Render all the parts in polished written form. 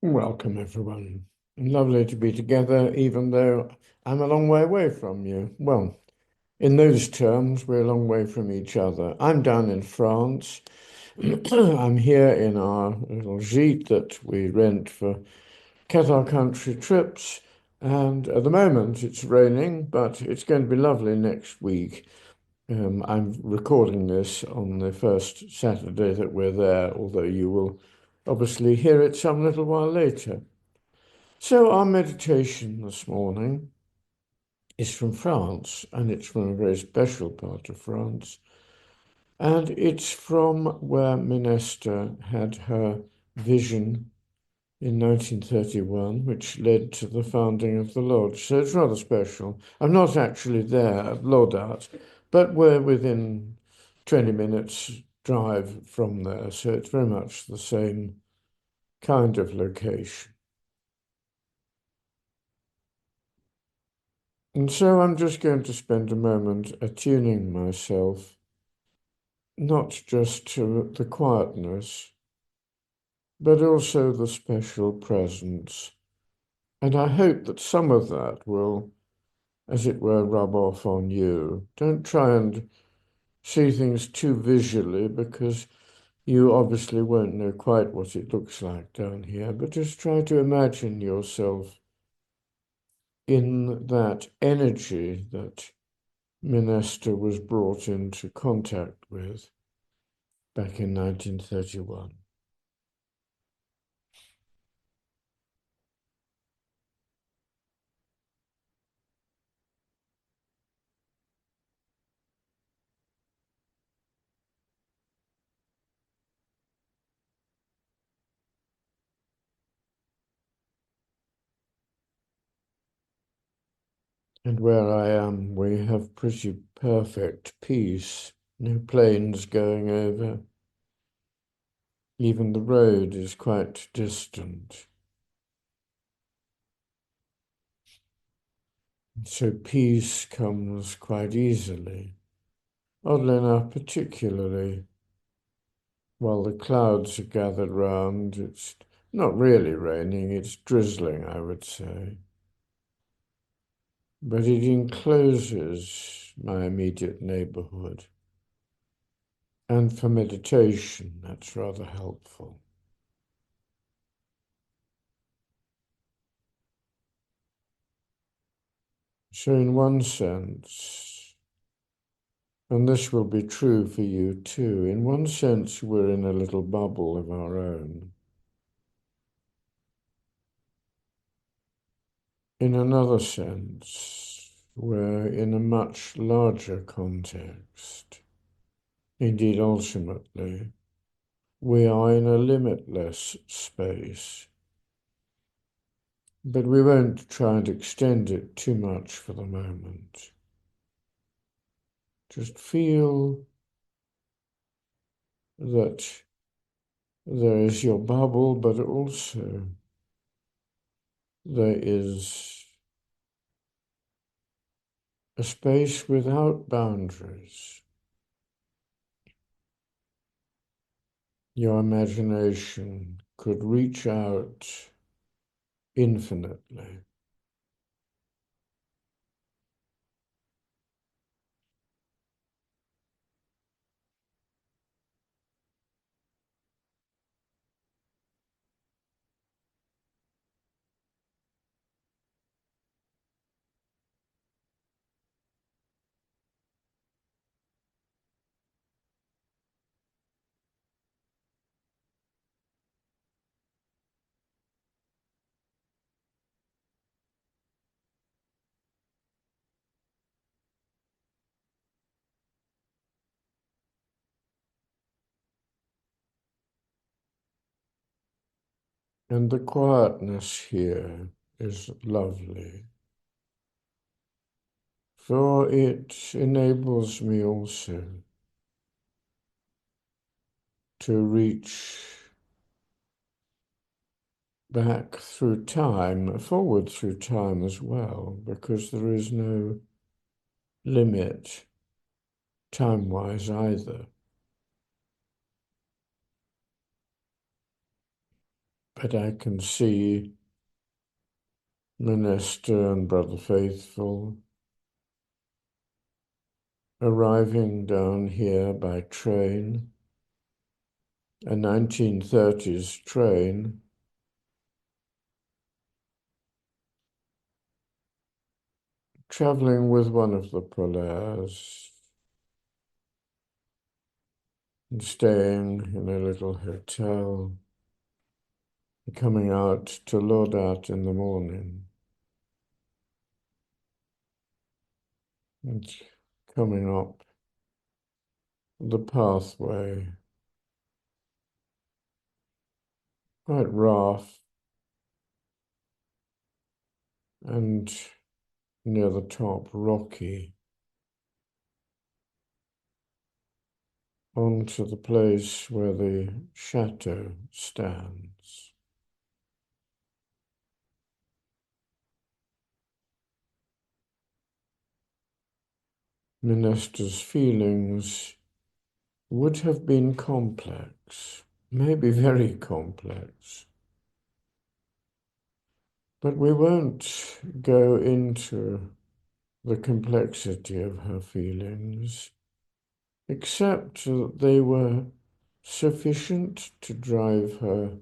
Welcome, everyone. Lovely to be together, even though I'm a long way away from you. Well, in those terms, we're a long way from each other. I'm down in France. I'm here in our little gîte that we rent for Qatar country trips. And at the moment, it's raining, but it's going to be lovely next week. I'm recording this on the first Saturday that we're there, although you will obviously hear it some little while later. So our meditation this morning is from France, and it's from a very special part of France. And it's from where Minesta had her vision in 1931, which led to the founding of the lodge. So it's rather special. I'm not actually there at Lordat, but we're within 20 minutes drive from there. So it's very much the same kind of location. And so I'm just going to spend a moment attuning myself, not just to the quietness, but also the special presence. And I hope that some of that will, as it were, rub off on you. Don't try and see things too visually because you obviously won't know quite what it looks like down here, but just try to imagine yourself in that energy that Minesta was brought into contact with back in 1931. And where I am, we have pretty perfect peace, no planes going over. Even the road is quite distant. So peace comes quite easily. Oddly enough, particularly while the clouds are gathered round, it's not really raining, it's drizzling, I would say. But it encloses my immediate neighborhood. And for meditation, that's rather helpful. So in one sense, and this will be true for you too, in one sense, we're in a little bubble of our own. In another sense, we're in a much larger context. Indeed, ultimately, we are in a limitless space, but we won't try and extend it too much for the moment. Just feel that there is your bubble, but also there is a space without boundaries. Your imagination could reach out infinitely. And the quietness here is lovely, for it enables me also to reach back through time, forward through time as well, because there is no limit time-wise either. But I can see Minesta and Brother Faithful arriving down here by train, a 1930s train, traveling with one of the Polaires and staying in a little hotel, coming out to Lordat in the morning and coming up the pathway, quite rough and near the top rocky, onto the place where the chateau stands. Minesta's feelings would have been complex, maybe very complex. But we won't go into the complexity of her feelings, except that they were sufficient to drive her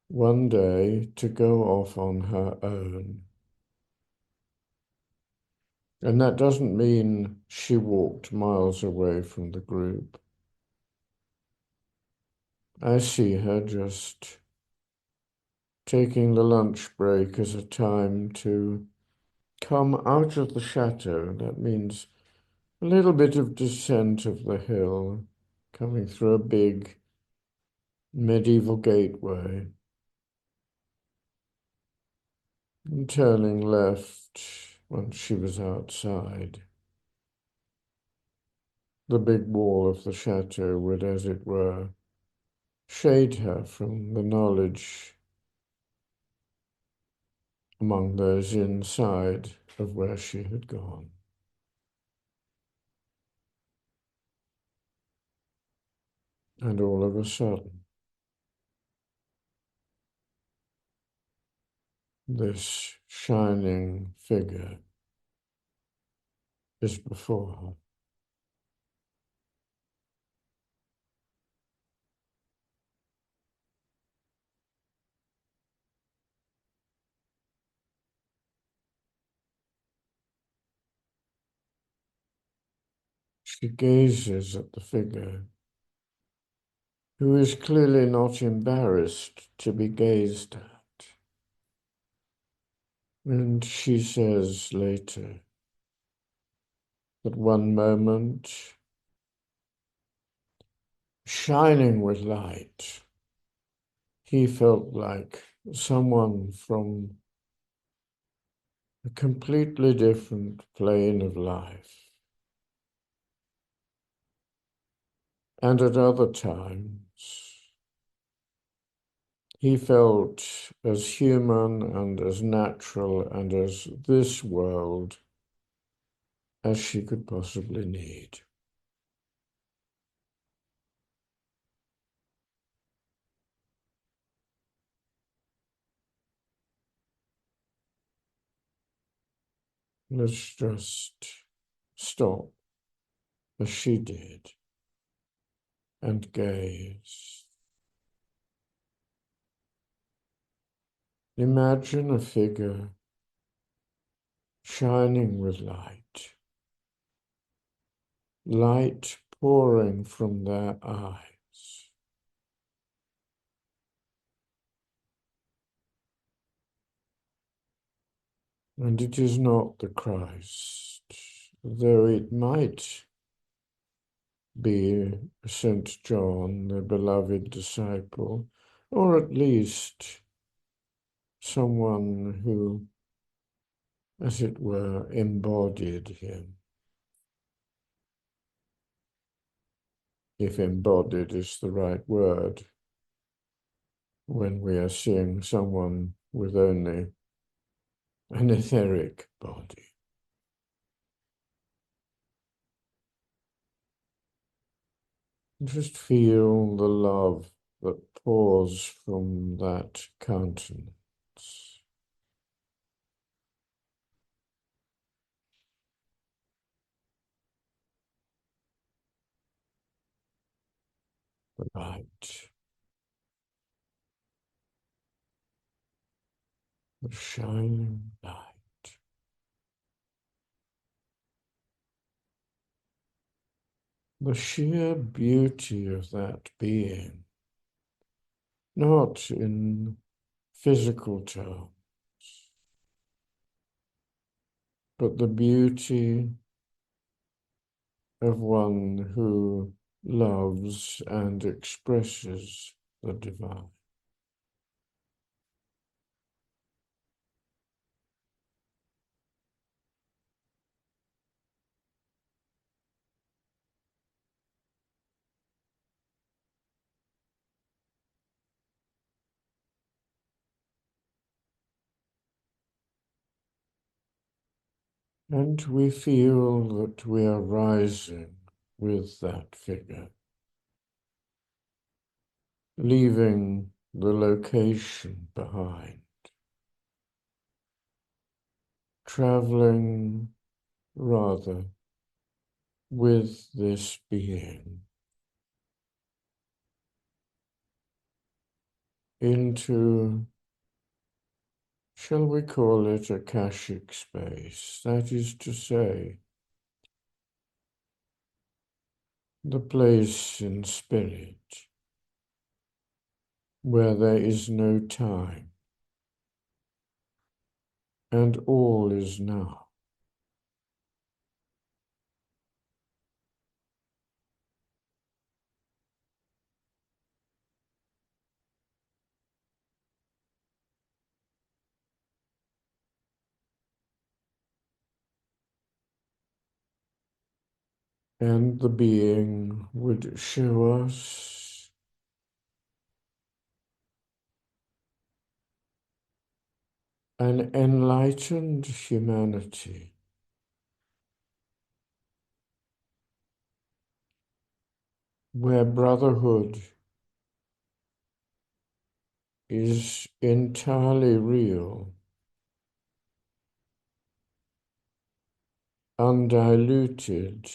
one day to go off on her own. And that doesn't mean she walked miles away from the group. I see her just taking the lunch break as a time to come out of the chateau. That means a little bit of descent of the hill, coming through a big medieval gateway, and turning left once she was outside. The big wall of the chateau would, as it were, shade her from the knowledge among those inside of where she had gone. And all of a sudden, this shining figure is before her. She gazes at the figure, who is clearly not embarrassed to be gazed at. And she says later that one moment, shining with light, he felt like someone from a completely different plane of life. And at other times, he felt as human and as natural and as this world as she could possibly need. Let's just stop as she did and gaze. Imagine a figure shining with light, light pouring from their eyes. And it is not the Christ, though it might be St. John, the beloved disciple, or at least someone who, as it were, embodied him. If embodied is the right word, when we are seeing someone with only an etheric body. Just feel the love that pours from that countenance. The light, the shining light. The sheer beauty of that being, not in physical terms, but the beauty of one who loves and expresses the divine. And we feel that we are rising with that figure, leaving the location behind, traveling rather with this being into, shall we call it, Akashic space? That is to say, the place in spirit where there is no time and all is now. And the being would show us an enlightened humanity where brotherhood is entirely real, undiluted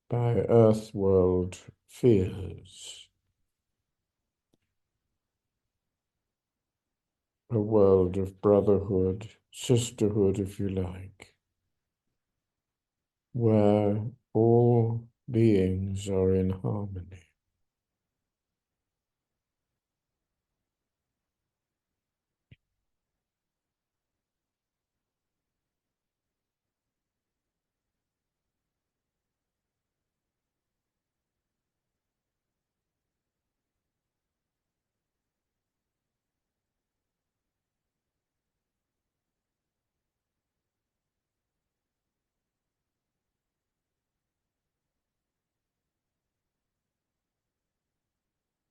by earth world fears, a world of brotherhood, sisterhood, if you like, where all beings are in harmony.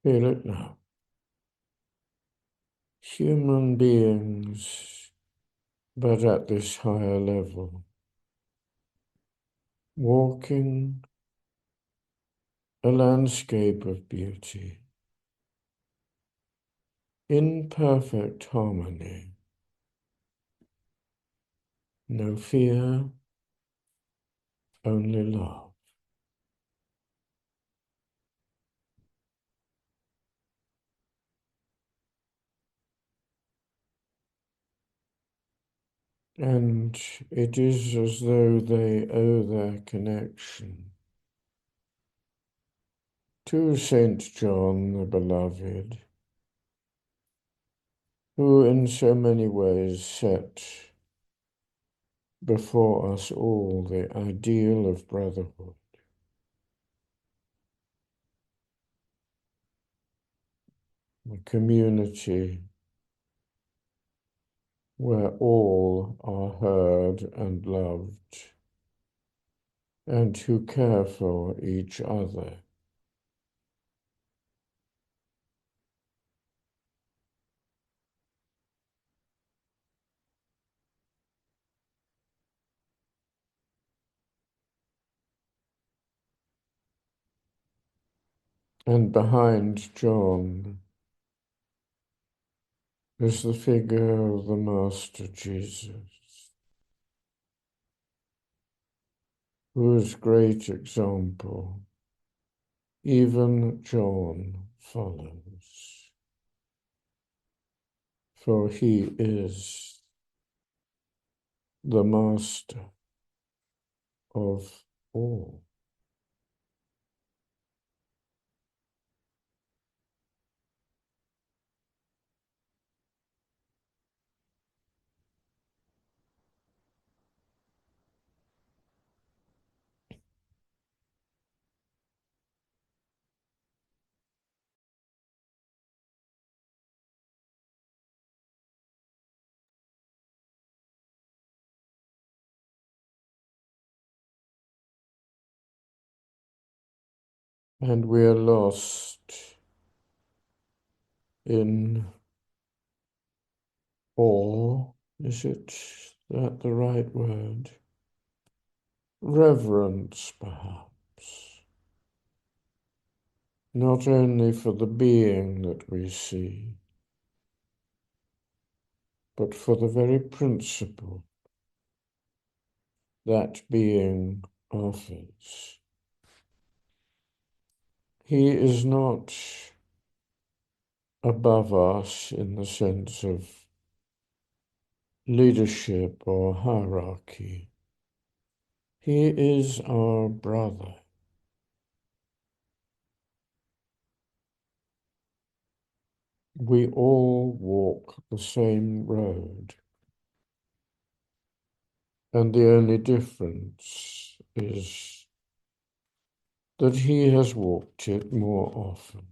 Feel it now. Human beings, but at this higher level, walking a landscape of beauty, in perfect harmony, no fear, only love. And it is as though they owe their connection to Saint John the Beloved, who in so many ways set before us all the ideal of brotherhood, a community where all are heard and loved, and who care for each other. And behind John is the figure of the Master Jesus, whose great example even John follows, for he is the master of all. And we are lost in awe, is it that the right word? Reverence, perhaps, not only for the being that we see, but for the very principle that being offers. He is not above us in the sense of leadership or hierarchy. He is our brother. We all walk the same road, and the only difference is that he has walked it more often.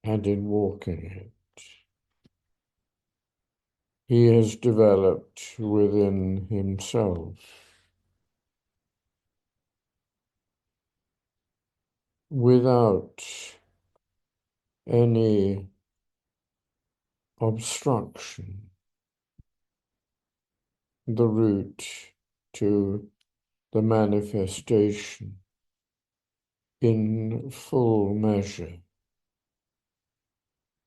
And in walking it, he has developed within himself without any obstruction the route to the manifestation in full measure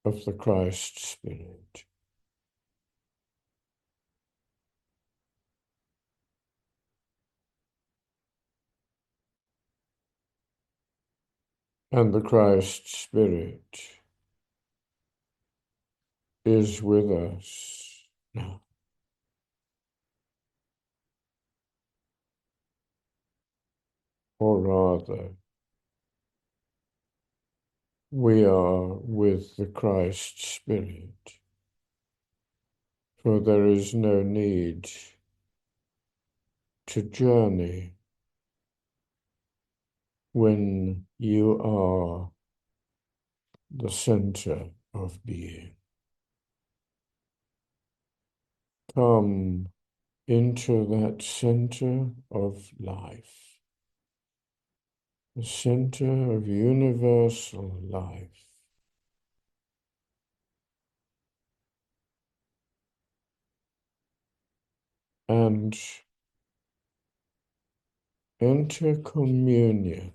of the Christ Spirit. And the Christ Spirit is with us now. Or rather, we are with the Christ Spirit, for there is no need to journey when you are the center of being. Come into that center of life, the center of universal life. And enter communion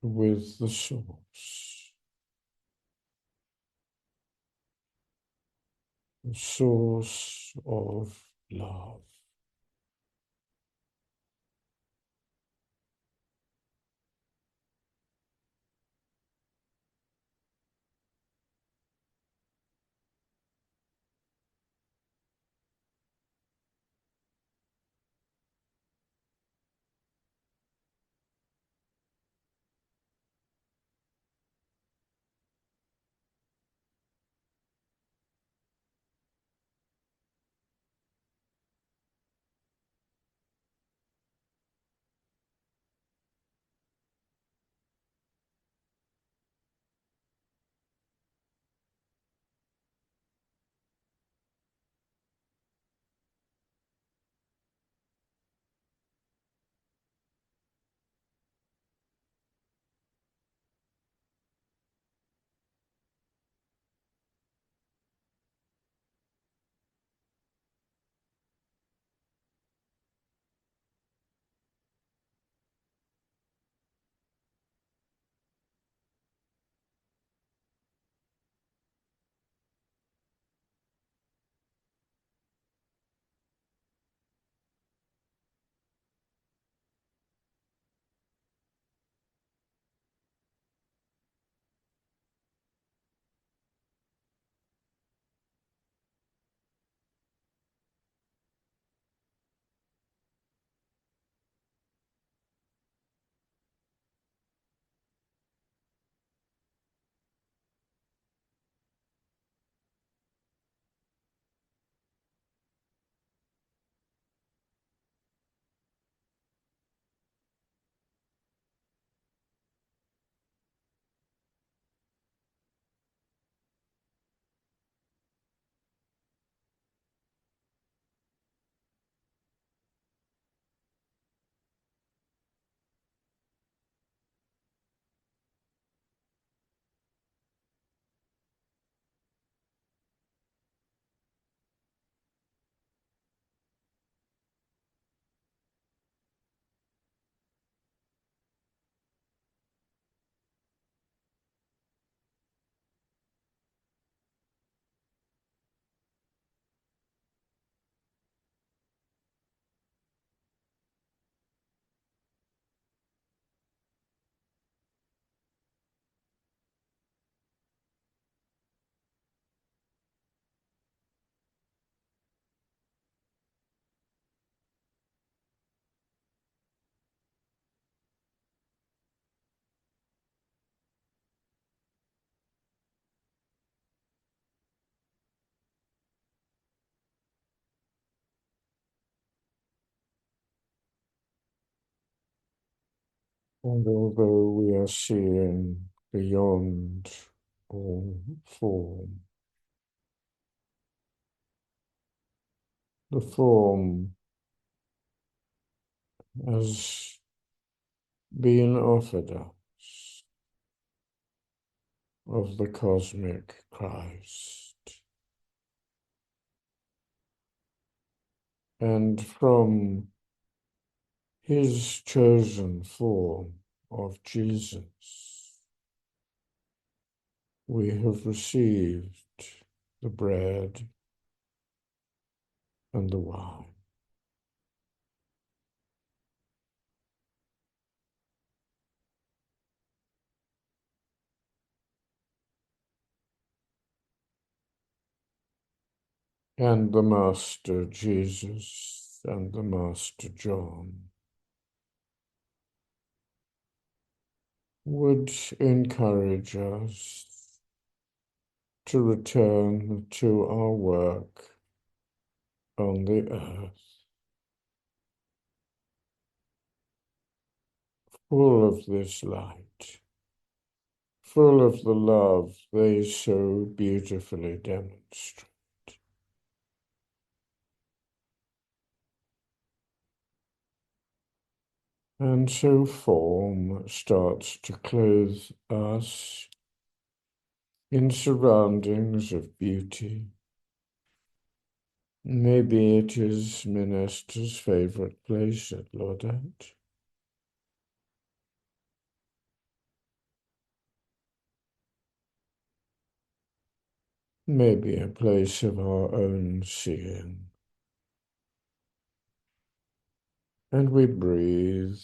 with the source of love. And although we are seeing beyond all form, the form has been offered us of the cosmic Christ. And from his chosen form of Jesus, we have received the bread and the wine. And the Master Jesus and the Master John would encourage us to return to our work on the earth, full of this light, full of the love they so beautifully demonstrate. And so form starts to clothe us in surroundings of beauty. Maybe it is Minesta's favorite place at Lordat. Maybe a place of our own seeing. And we breathe,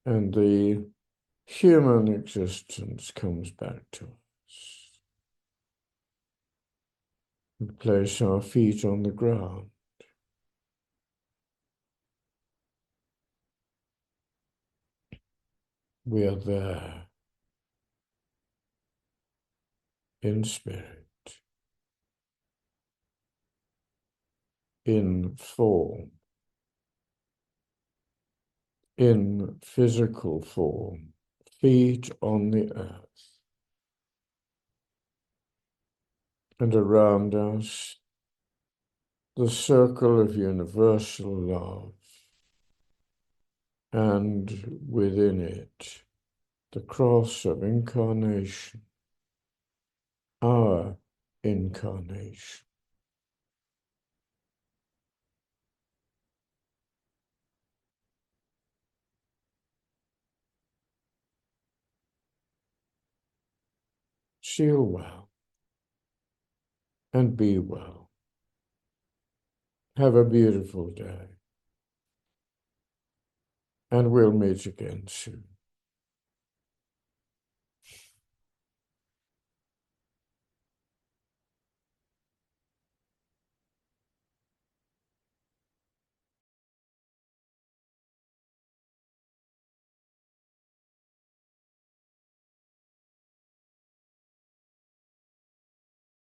and the human existence comes back to us. We place our feet on the ground. We are there in spirit, in form, in physical form, feet on the earth. And around us, the circle of universal love, and within it, the cross of incarnation, our incarnation. Seal well and be well. Have a beautiful day, and we'll meet again soon.